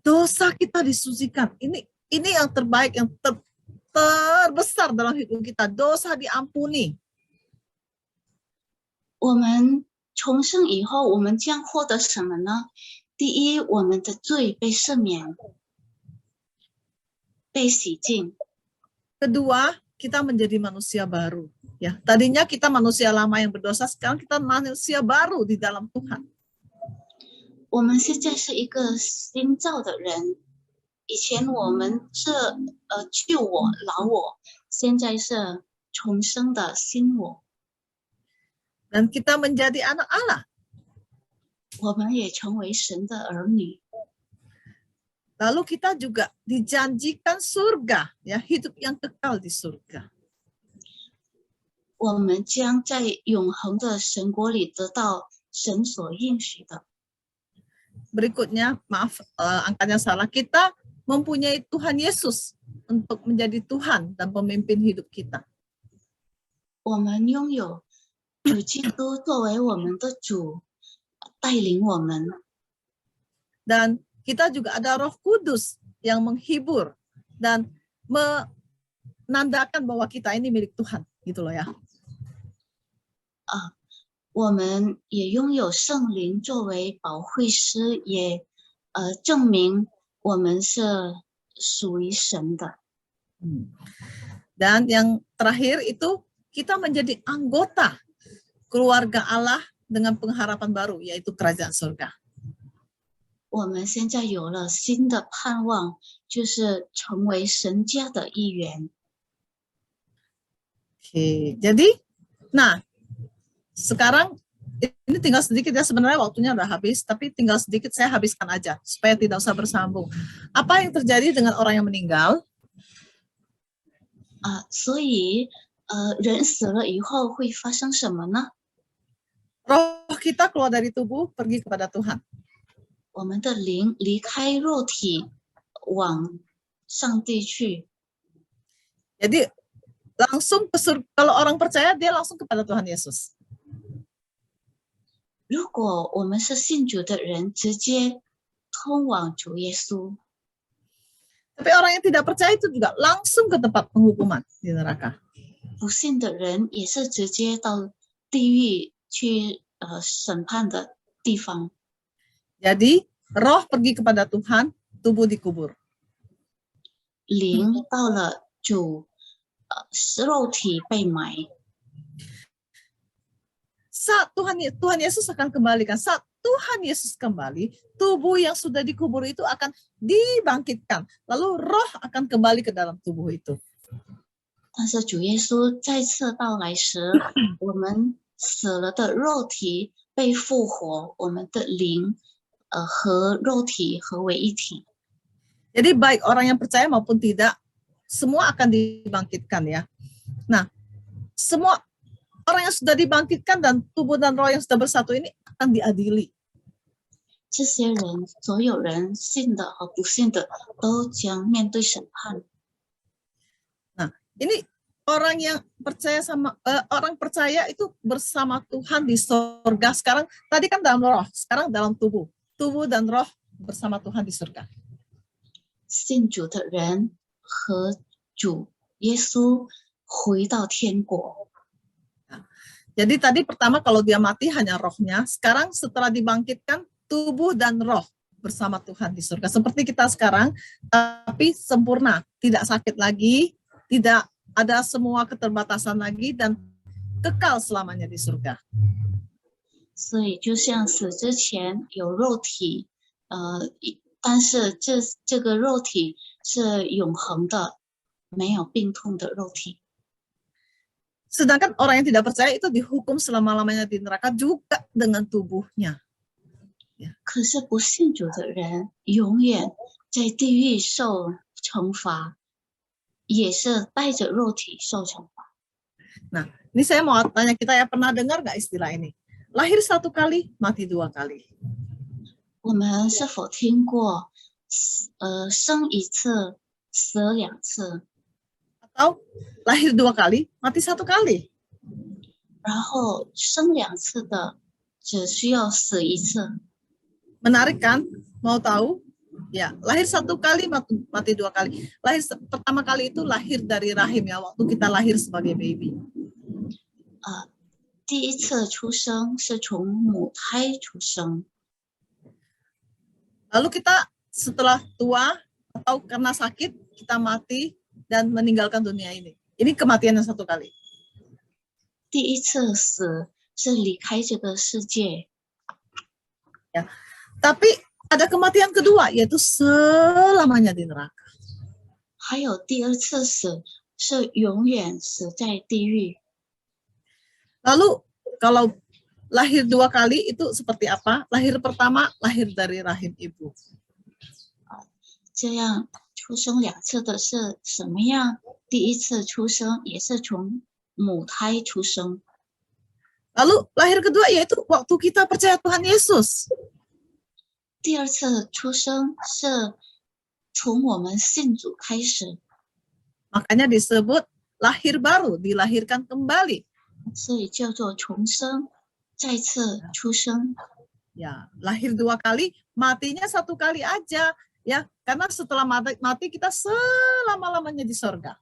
Dosa kita disucikan. Ini yang terbaik, yang terbesar dalam hidup kita. Dosa diampuni. 我们重生以后，我们将获得什么呢？第一，我们的罪被赦免，被洗净。 Kedua, kita menjadi manusia baru. Ya, tadinya kita manusia lama yang berdosa, sekarang kita manusia baru di dalam Tuhan. 我们现在是一个新造的人，以前我们是旧我、老我，现在是重生的新我。 Dan kita menjadi anak Allah. 我们也成为神的儿女。 Lalu kita juga dijanjikan surga, ya, hidup yang kekal di surga. 我们将在永恒的神国里得到神所应许的。 Berikutnya, maaf, angkanya salah. Kita mempunyai Tuhan Yesus untuk menjadi Tuhan dan pemimpin hidup kita. 我们拥有主基督作为我们的主，带领我们。 Dan kita juga ada Roh Kudus yang menghibur dan menandakan bahwa kita ini milik Tuhan, gitu loh ya. 我们也拥有圣灵作为保惠师，也证明我们是属于神的。 Dan yang terakhir itu kita menjadi anggota keluarga Allah dengan pengharapan baru, yaitu kerajaan surga. 我们现在有了新的盼望，就是成为神家的一员。 Oke, jadi, nah, sekarang ini tinggal sedikit ya, sebenarnya waktunya udah habis, tapi tinggal sedikit saya habiskan aja supaya tidak usah bersambung. Apa yang terjadi dengan orang yang meninggal? 所以人死了以后会发生什么呢？ Roh kita keluar dari tubuh, pergi kepada Tuhan. 我们的灵离开肉体，往上帝去。 Jadi langsung ke surga. Kalau orang percaya, dia langsung kepada Tuhan Yesus. 如果我们是信主的人，直接通往主耶稣。 Tapi orang yang tidak percaya itu juga langsung ke tempat penghukuman di neraka. 不信的人也是直接到地狱去审判的地方。 Jadi roh pergi kepada Tuhan, tubuh dikubur. 灵到了主，肉体被埋。 Saat Tuhan Yesus akan kembalikan, saat Tuhan Yesus kembali, tubuh yang sudah dikubur itu akan dibangkitkan. Lalu roh akan kembali ke dalam tubuh itu. 但是主耶稣再次到来时，我们死了的肉体被复活，我们的灵和肉体合为一体。 Jadi baik orang yang percaya maupun tidak, semua akan dibangkitkan ya. Nah, semua orang yang sudah dibangkitkan dan tubuh dan roh yang sudah bersatu ini akan diadili. 这些人，所有人信的和不信的，都将面对审判。 Nah, ini orang yang percaya orang percaya itu bersama Tuhan di surga. Sekarang tadi kan dalam roh, sekarang dalam tubuh. Tubuh dan roh bersama Tuhan di surga. 信主的人和主耶稣回到天国。 Jadi tadi pertama kalau dia mati hanya rohnya, sekarang setelah dibangkitkan tubuh dan roh bersama Tuhan di surga. Seperti kita sekarang, tapi sempurna, tidak sakit lagi, tidak ada semua keterbatasan lagi dan kekal selamanya di surga. 所以就像死之前有肉体，但是这个肉体是永恒的，没有病痛的肉体。 Sedangkan orang yang tidak percaya itu dihukum selama-lamanya di neraka juga dengan tubuhnya. 可是不信主的人永远在地狱受惩罚，也是带着肉体受惩罚。 Nah, ini saya mau tanya kita ya, pernah dengar nggak istilah ini? Lahir 1 kali, mati 2 kali. 我们是否听过生一次死2次， Atau lahir 2 kali, mati 1 kali. 然后生2次的只需要死1次？ Menarik kan? Mau tahu? Ya, lahir 1 kali, mati 2 kali. Lahir pertama kali itu lahir dari rahim ya, waktu kita lahir sebagai baby. 第一次出生是从母胎出生， Lalu kita setelah tua atau karena sakit, kita mati dan meninggalkan dunia ini. Ini kematian yang 1 kali. 第一次死是离开这个世界， Tapi ada kematian kedua, yaitu selamanya di neraka. 还有第2次死是永远死在地狱。 Lalu kalau lahir 2 kali itu seperti apa? Lahir pertama, lahir dari rahim ibu. 这样出生2次的是什么样？第一次出生也是从母胎出生， Lalu lahir kedua yaitu waktu kita percaya Tuhan Yesus. 第2次出生是从我们信主开始， Makanya disebut lahir baru, dilahirkan kembali. 所以叫做重生，再次出生。 Ya, lahir 2 kali, matinya 1 kali aja. Ya, karena setelah mati kita selama-lamanya di sorga.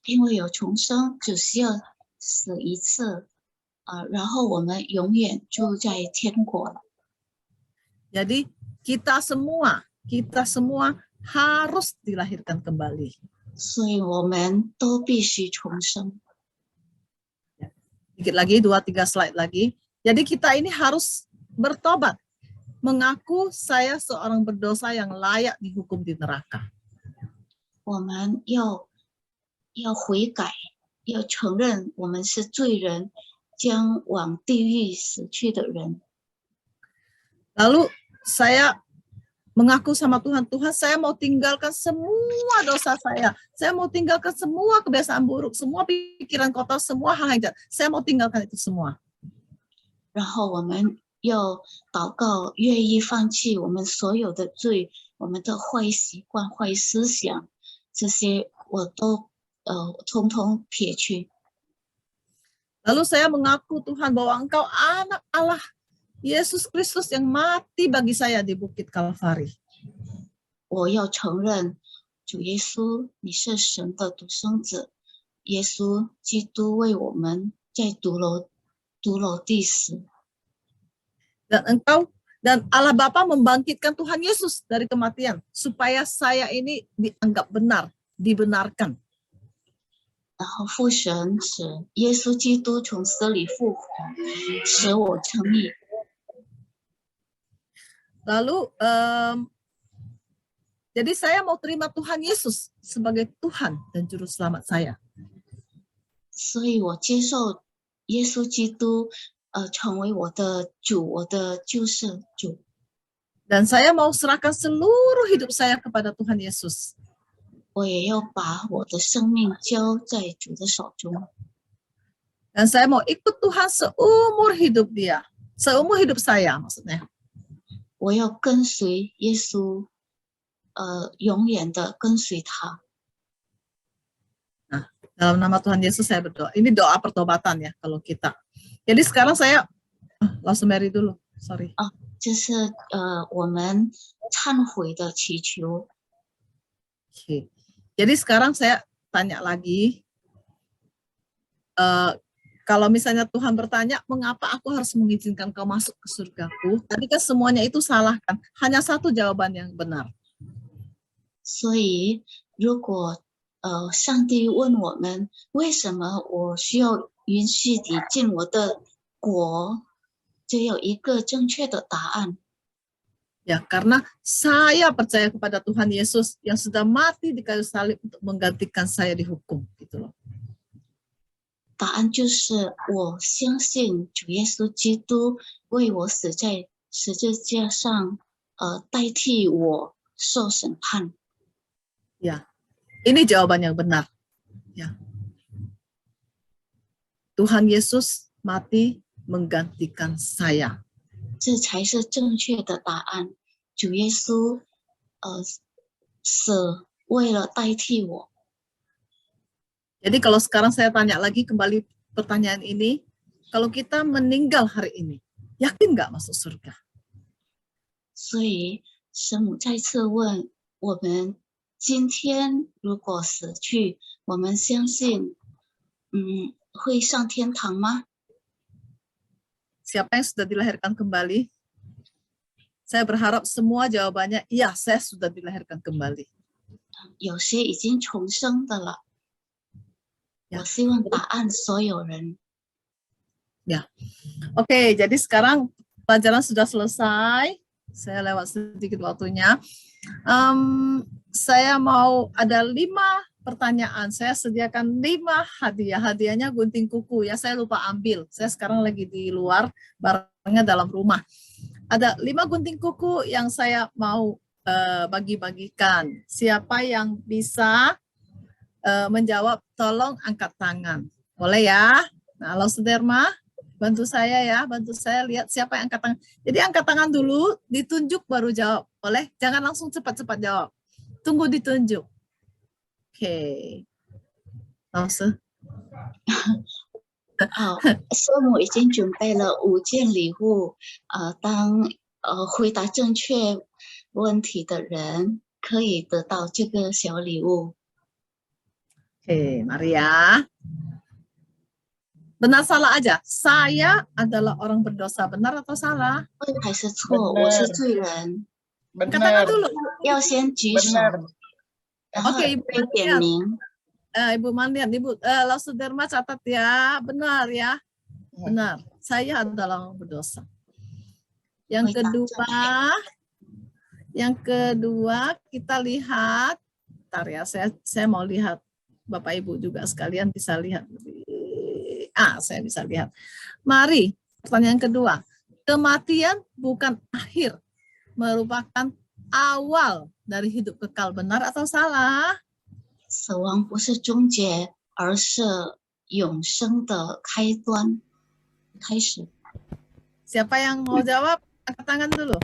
因为有重生，只需要死1次，然后我们永远住在天国了。 Jadi kita semua harus dilahirkan kembali. 所以我们都必须重生。 Dikit lagi, 2-3 slide lagi. Jadi kita ini harus bertobat. Mengaku saya seorang berdosa yang layak dihukum di neraka. 我们要悔改，要承认我们是罪人，将往地狱死去的人。 Lalu saya mengaku sama Tuhan, Tuhan saya mau tinggalkan semua dosa saya. Saya mau tinggalkan semua kebiasaan buruk, semua pikiran kotor, semua hal yang jahat. Saya mau tinggalkan itu semua. 然后我们要祷告，愿意放弃我们所有的罪，我们的坏习惯、坏思想，这些我都通通撇去。 Lalu saya mengaku Tuhan bahwa Engkau anak Allah, Yesus Kristus yang mati bagi saya di Bukit Kalvari. 我要承认，主耶稣，你是神的独生子，耶稣基督为我们在独楼地死。 Dan Allah Bapa membangkitkan Tuhan Yesus dari kematian supaya saya ini dianggap benar, dibenarkan. 然后父神使耶稣基督从死里复活，使我称义。 Lalu, jadi saya mau terima Tuhan Yesus sebagai Tuhan dan Juru Selamat saya. 所以我接受耶稣基督，成为我的主，我的救世主。 Dan saya mau serahkan seluruh hidup saya kepada Tuhan Yesus. 我也要把我的生命交在主的手中。 Dan saya mau ikut Tuhan seumur hidup dia. Seumur hidup saya maksudnya. 我要跟随耶稣，永远的跟随他。 Dalam nama Tuhan Yesus saya berdoa. Ini doa pertobatan ya kalau kita. Jadi sekarang saya langsung Mary dulu. Sorry. 这是我们忏悔的祈求。 Oke. Jadi sekarang saya tanya lagi. Kalau misalnya Tuhan bertanya, mengapa aku harus mengizinkan kau masuk ke surgaku? Tadi kan semuanya itu salah kan? Hanya satu jawaban yang benar. 所以，如果上帝问我们为什么我需要允许你进我的国，只有一个正确的答案。 Ya, karena saya percaya kepada Tuhan Yesus yang sudah mati di kayu salib untuk menggantikan saya dihukum, gitu loh. 答案就是我相信主耶稣基督为我死在十字架上代替我受审判。 Ya, ini jawaban yang benar. Ya. Tuhan Yesus mati menggantikan saya. 这才是正确的答案。主耶稣死为了代替我。 Jadi kalau sekarang saya tanya lagi kembali pertanyaan ini, kalau kita meninggal hari ini, yakin nggak masuk surga? 所以神母再次问我们：今天如果死去，我们相信，会上天堂吗？ Siapa yang sudah dilahirkan kembali? Saya berharap semua jawabannya, iya, saya sudah dilahirkan kembali. 有些已经重生的了。 Ya. 我希望答案所有人。 Ya, oke. Jadi sekarang pelajaran sudah selesai. Saya lewat sedikit waktunya. Saya mau ada 5 pertanyaan. Saya sediakan 5 hadiah. Hadiahnya gunting kuku ya. Saya lupa ambil. Saya sekarang lagi di luar, barangnya dalam rumah. Ada 5 gunting kuku yang saya mau bagi-bagikan. Siapa yang bisa menjawab, tolong angkat tangan. Boleh ya? Nah, Halo Suderma, bantu saya ya, bantu saya lihat siapa yang angkat tangan. Jadi angkat tangan dulu, ditunjuk baru jawab. Boleh? Jangan langsung cepat-cepat jawab. Tunggu ditunjuk. Oke. Langsung. 圣母已经准备了5件礼物，当回答正确问题的人可以得到这个小礼物。 Oke, mari ya. Benar salah aja. Saya adalah orang berdosa. Benar atau salah? 对还是错？我是罪人。 Angkat tangan dulu. 要先举手，然后 Oke, Ibu 被点名。 Ibu Mandian, Ibu Lausuderma catat ya. Benar ya. Benar. Saya adalah orang berdosa. Yang kedua kita lihat. Bentar ya, saya mau lihat. Bapak Ibu juga sekalian bisa lihat. Saya bisa lihat. Mari, pertanyaan kedua. Kematian bukan akhir, merupakan awal dari hidup kekal. Benar atau salah? 死亡不是终结，而是永生的开端，开始。 Siapa yang mau jawab? Angkat tangan dulu.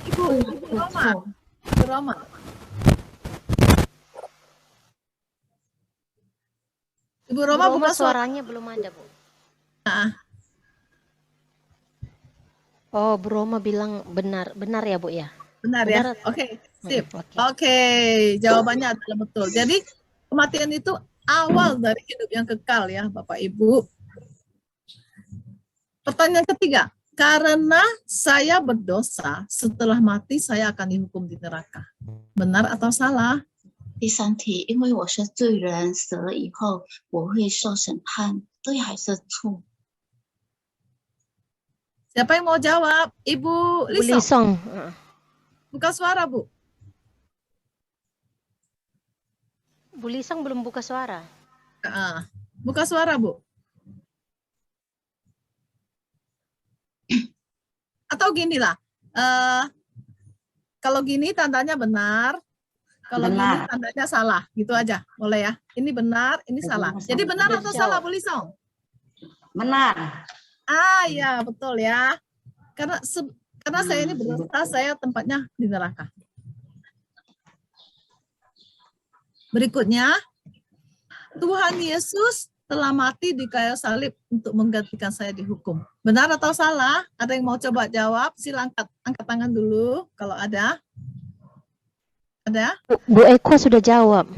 Ibu Roma. Ibu Roma. Ibu Roma buka suaranya belum ada, Bu. Oh, Bu Roma bilang benar ya, Bu ya? Benar ya? Oke, sip. Oke. Oke, jawabannya adalah betul. Jadi kematian itu awal dari hidup yang kekal ya, Bapak Ibu. Pertanyaan ketiga, karena saya berdosa, setelah mati saya akan dihukum di neraka. Benar atau salah? 第3题，因为我是罪人，死了以后我会受审判，对还是错？ Siapa yang mau jawab? Ibu Bu Lisong. Lisong. Buka suara, Bu. Bu Lisong belum buka suara. Buka suara, Bu. Atau ginilah, kalau gini tandanya benar, kalau gini tandanya salah, gitu aja, boleh ya? Ini benar, ini salah. Jadi benar atau salah, Bu Lisong? Benar. Ya betul ya. Karena saya ini berdosa, saya tempatnya di neraka. Berikutnya, Tuhan Yesus telah mati di kayu salib untuk menggantikan saya dihukum. Benar atau salah? Ada yang mau coba jawab? Silakan angkat tangan dulu kalau ada. Ada? Bu Eko sudah jawab.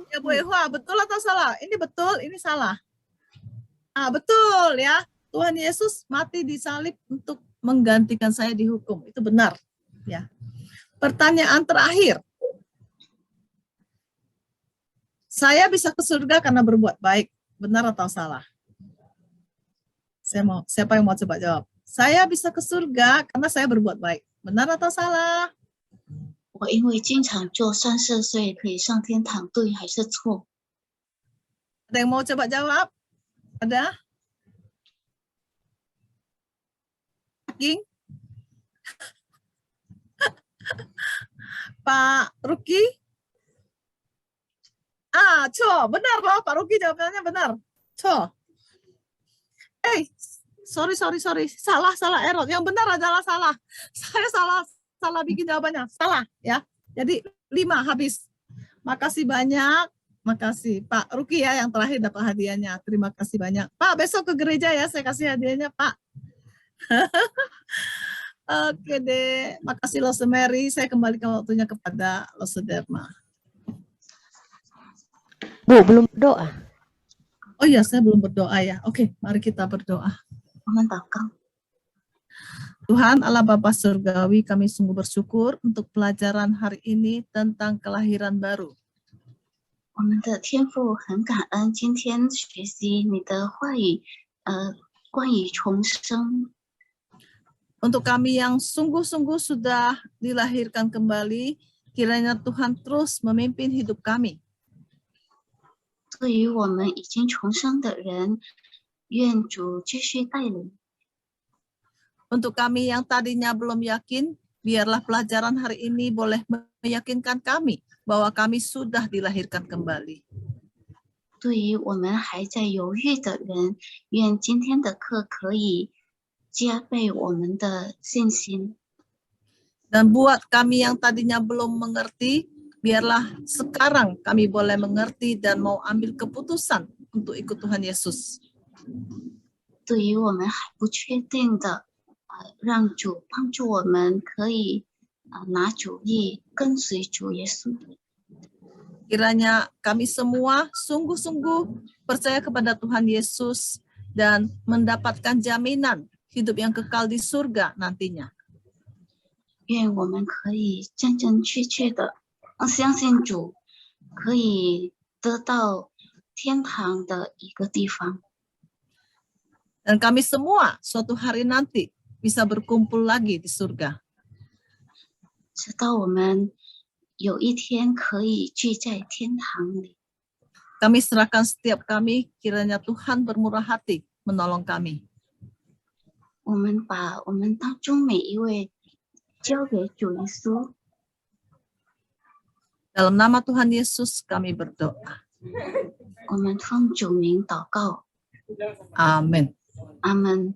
Ya Bu Eko, betul atau salah? Ini betul, ini salah. Betul ya. Tuhan Yesus mati di salib untuk menggantikan saya dihukum. Itu benar. Ya. Pertanyaan terakhir. Saya bisa ke surga karena berbuat baik. Benar atau salah? Siapa yang mau coba jawab? Saya bisa ke surga karena saya berbuat baik. Benar atau salah? 我因为经常做善事，所以可以上天堂，对还是错？ Ada yang mau coba jawab? Ada? Ging? Pak Ruki? Cho, benar loh Pak Ruki jawabannya benar. Cho. Sorry. Salah error. Yang benar adalah salah. Saya salah bikin jawabannya. Salah ya. Jadi 5 habis. Makasih banyak. Makasih Pak Ruki ya yang terakhir dapat hadiahnya. Terima kasih banyak. Pak, besok ke gereja ya saya kasih hadiahnya, Pak. Oke deh. Makasih Lose Mary. Saya kembalikan waktunya kepada Lose Derma. Bu, belum berdoa. Oh iya, saya belum berdoa ya. Oke, mari kita berdoa. 我们祷告。 Tuhan Allah Bapa Surgawi, kami sungguh bersyukur untuk pelajaran hari ini tentang kelahiran baru. 我们的天父很感恩今天学习你的话语，关于重生。 Untuk kami yang sungguh-sungguh sudah dilahirkan kembali, kiranya Tuhan terus memimpin hidup kami. 对于我们已经重生的人，愿主继续带领。 Untuk kami yang tadinya belum yakin, biarlah pelajaran hari ini boleh meyakinkan kami bahwa kami sudah dilahirkan kembali. 对于我们还在犹豫的人，愿今天的课可以加倍我们的信心。 Dan buat kami yang tadinya belum mengerti, biarlah sekarang kami boleh mengerti dan mau ambil keputusan untuk ikut Tuhan Yesus. 对于我们还不确定的，让主帮助我们可以拿主意跟随主耶稣。 Kiranya kami semua sungguh-sungguh percaya kepada Tuhan Yesus dan mendapatkan jaminan hidup yang kekal di surga nantinya. 愿我们可以真真切切的相信主，可以得到天堂的一个地方。 Dan kami semua suatu hari nanti bisa berkumpul lagi di surga. 直到我们有一天可以聚在天堂里。 Kami serahkan setiap kami, kiranya Tuhan bermurah hati menolong kami. 我们把我们当中每一位交给主耶稣。 Dalam nama Tuhan Yesus kami berdoa. 我们奉主名祷告， Amin. 阿门。